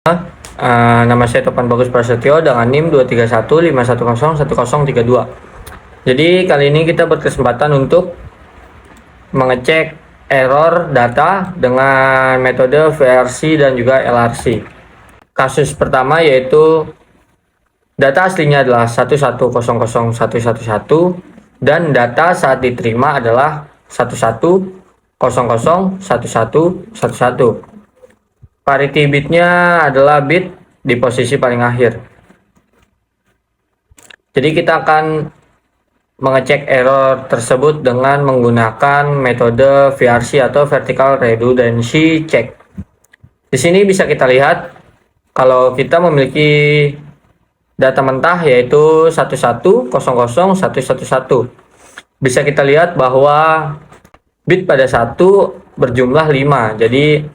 Nama saya Topan Bagus Prasetyo dengan NIM 23151011032. Jadi kali ini kita berkesempatan untuk mengecek error data dengan metode VRC dan juga LRC. Kasus pertama yaitu data aslinya adalah 1100111 dan data saat diterima adalah 11001111. Parity bitnya adalah bit di posisi paling akhir. Jadi kita akan mengecek error tersebut dengan menggunakan metode VRC atau Vertical Redundancy Check. Di sini bisa kita lihat kalau kita memiliki data mentah yaitu 11001111. Bisa kita lihat bahwa bit pada 1 berjumlah 5. Jadi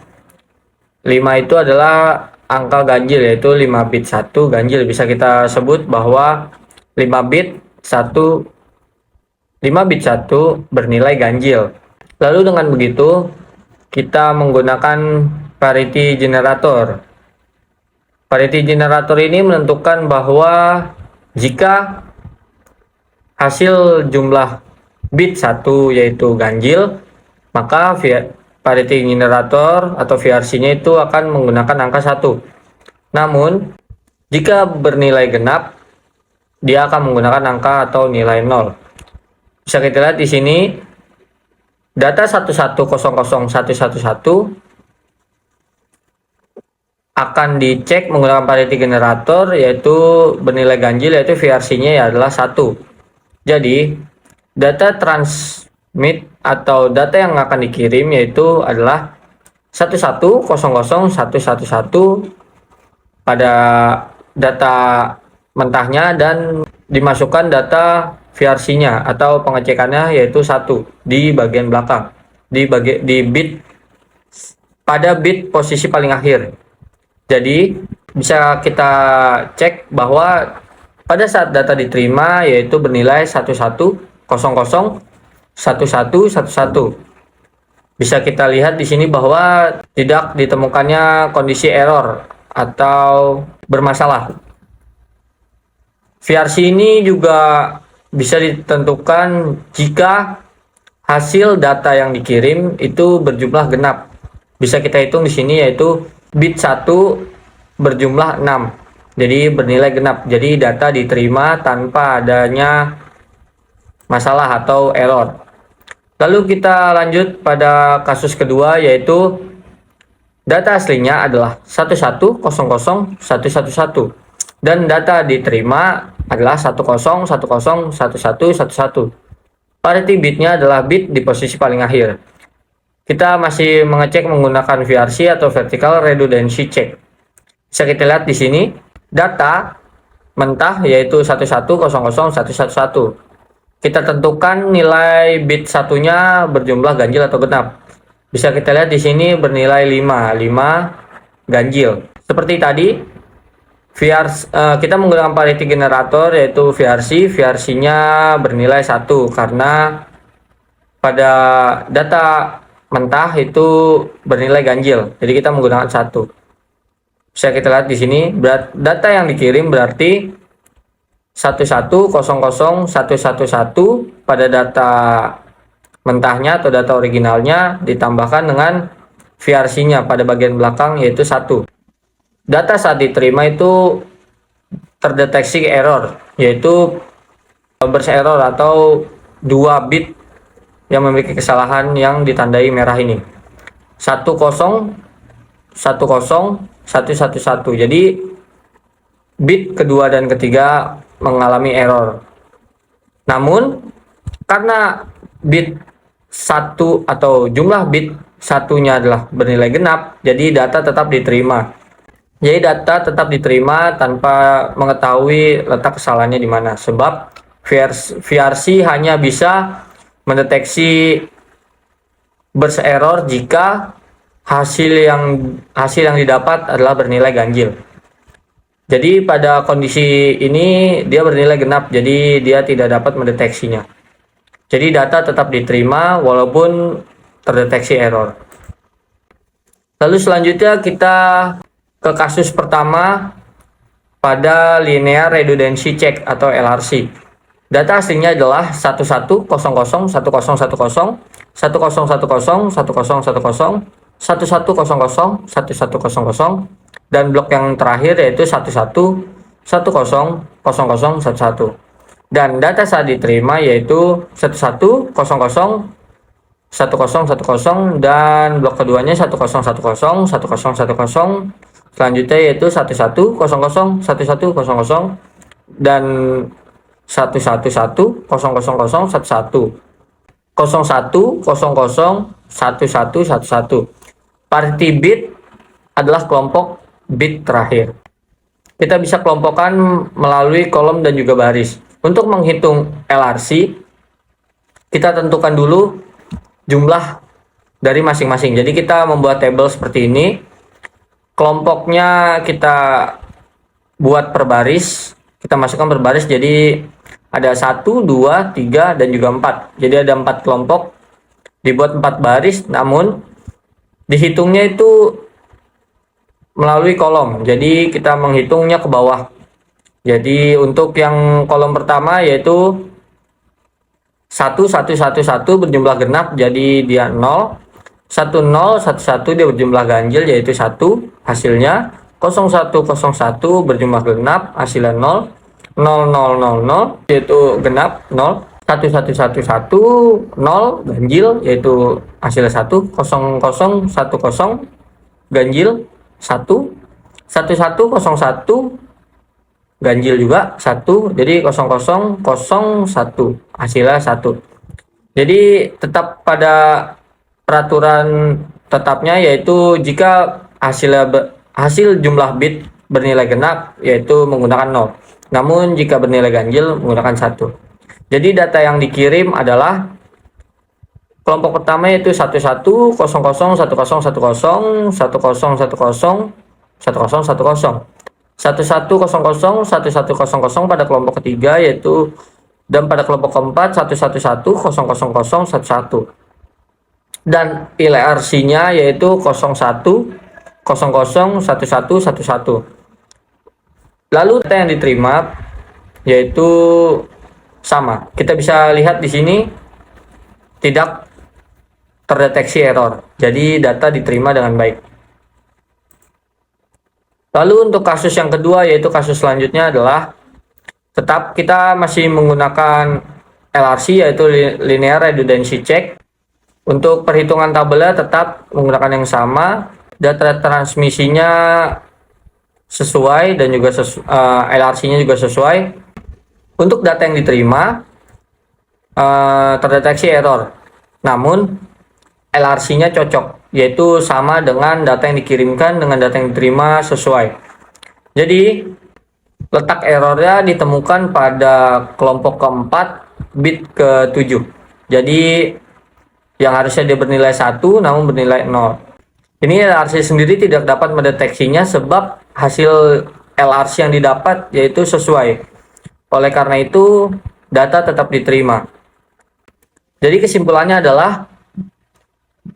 5 itu adalah angka ganjil, yaitu 5 bit 1 ganjil. Bisa kita sebut bahwa 5 bit 1 bernilai ganjil. Lalu dengan begitu kita menggunakan parity generator. Parity generator ini menentukan bahwa jika hasil jumlah bit 1 yaitu ganjil, maka parity generator atau VRC-nya itu akan menggunakan angka 1. Namun, jika bernilai genap, dia akan menggunakan angka atau nilai 0. Bisa kita lihat di sini, data 11001111 akan dicek menggunakan parity generator, yaitu bernilai ganjil, yaitu VRC-nya adalah 1. Jadi, data transmit atau data yang akan dikirim yaitu adalah 11001111 pada data mentahnya dan dimasukkan data VRC-nya atau pengecekannya yaitu 1 di bagian belakang di bit pada bit posisi paling akhir. Jadi bisa kita cek bahwa pada saat data diterima yaitu bernilai 11001111. Bisa kita lihat di sini bahwa tidak ditemukannya kondisi error atau bermasalah. VRC ini juga bisa ditentukan jika hasil data yang dikirim itu berjumlah genap. Bisa kita hitung di sini yaitu bit 1 berjumlah 6. Jadi bernilai genap. Jadi data diterima tanpa adanya masalah atau error. Lalu kita lanjut pada kasus kedua yaitu data aslinya adalah 11001111 dan data diterima adalah 10101111. Parity bitnya adalah bit di posisi paling akhir. Kita masih mengecek menggunakan VRC atau Vertical Redundancy Check. Bisa kita lihat di sini data mentah yaitu 11001111. Kita tentukan nilai bit satunya berjumlah ganjil atau genap. Bisa kita lihat di sini bernilai 5 ganjil. Seperti tadi, kita menggunakan parity generator yaitu VRC. VRC-nya bernilai 1 karena pada data mentah itu bernilai ganjil. Jadi kita menggunakan 1. Bisa kita lihat di sini data yang dikirim berarti 11001111 pada data mentahnya atau data originalnya ditambahkan dengan VRC-nya pada bagian belakang yaitu 1. Data saat diterima itu terdeteksi error yaitu burst error atau 2 bit yang memiliki kesalahan yang ditandai merah ini. 10101111. Jadi bit kedua dan ketiga mengalami error. Namun karena bit 1 atau jumlah bit satunya adalah bernilai genap, jadi data tetap diterima. Jadi data tetap diterima tanpa mengetahui letak kesalahannya di mana. Sebab VRC hanya bisa mendeteksi burst error jika hasil yang didapat adalah bernilai ganjil. Jadi pada kondisi ini dia bernilai genap, jadi dia tidak dapat mendeteksinya. Jadi data tetap diterima walaupun terdeteksi error. Lalu selanjutnya kita ke kasus pertama pada linear redundancy check atau LRC. Data aslinya adalah 1100 1010 1010 1010 1010 1100 1100 dan blok yang terakhir yaitu 11 1000 11. Dan data saat diterima yaitu 1100 1010 dan blok keduanya 1010 1010. Selanjutnya yaitu 1100 1100 dan 111 000 11 00 11. Parity bit adalah kelompok bit terakhir. Kita bisa kelompokkan melalui kolom dan juga baris. Untuk menghitung LRC, kita tentukan dulu jumlah dari masing-masing. Jadi kita membuat tabel seperti ini. Kelompoknya kita buat per baris. Kita masukkan per baris, jadi ada 1, 2, 3, dan juga 4. Jadi ada 4 kelompok, dibuat 4 baris, namun dihitungnya itu melalui kolom. Jadi kita menghitungnya ke bawah. Jadi untuk yang kolom pertama yaitu 1111 berjumlah genap, jadi dia 0. 1011 dia berjumlah ganjil yaitu 1 hasilnya. 0101 berjumlah genap hasilnya 0. 0000 yaitu genap 0. 1111 0 ganjil yaitu hasilnya 1. 0010 ganjil 1. 1101 ganjil juga 1. Jadi 0001 hasilnya 1. Jadi tetap pada peraturan tetapnya, yaitu jika hasil jumlah bit bernilai genap yaitu menggunakan 0. Namun jika bernilai ganjil menggunakan 1. Jadi data yang dikirim adalah kelompok pertama yaitu 11 00 10 10 10 10 10 10 10 1100 1100 pada kelompok ketiga yaitu, dan pada kelompok keempat 111 00 11. Dan LRC-nya yaitu 01 00 11 11. Lalu data yang diterima yaitu sama. Kita bisa lihat di sini tidak terdeteksi error. Jadi data diterima dengan baik. Lalu untuk kasus yang kedua yaitu kasus selanjutnya adalah tetap kita masih menggunakan LRC yaitu linear redundancy check. Untuk perhitungan tabelnya tetap menggunakan yang sama. Data transmisinya sesuai dan juga LRC-nya juga sesuai. Untuk data yang diterima terdeteksi error, namun LRC-nya cocok, yaitu sama dengan data yang dikirimkan dengan data yang diterima sesuai. Jadi letak errornya ditemukan pada kelompok keempat bit ke-7. Jadi yang harusnya dia bernilai 1 namun bernilai 0. Ini LRC sendiri tidak dapat mendeteksinya sebab hasil LRC yang didapat yaitu sesuai. Oleh karena itu data tetap diterima. Jadi kesimpulannya adalah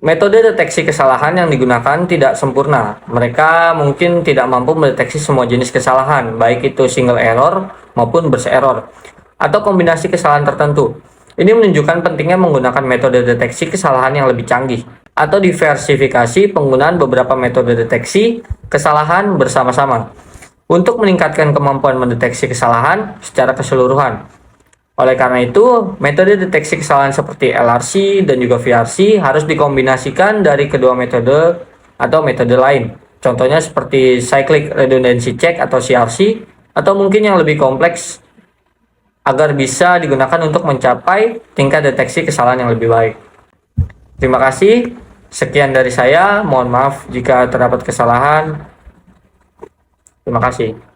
metode deteksi kesalahan yang digunakan tidak sempurna. Mereka mungkin tidak mampu mendeteksi semua jenis kesalahan, baik itu single error maupun burst error, atau kombinasi kesalahan tertentu. Ini menunjukkan pentingnya menggunakan metode deteksi kesalahan yang lebih canggih, atau diversifikasi penggunaan beberapa metode deteksi kesalahan bersama-sama untuk meningkatkan kemampuan mendeteksi kesalahan secara keseluruhan. Oleh karena itu, metode deteksi kesalahan seperti LRC dan juga VRC harus dikombinasikan dari kedua metode atau metode lain. Contohnya seperti cyclic redundancy check atau CRC, atau mungkin yang lebih kompleks agar bisa digunakan untuk mencapai tingkat deteksi kesalahan yang lebih baik. Terima kasih. Sekian dari saya. Mohon maaf jika terdapat kesalahan. Terima kasih.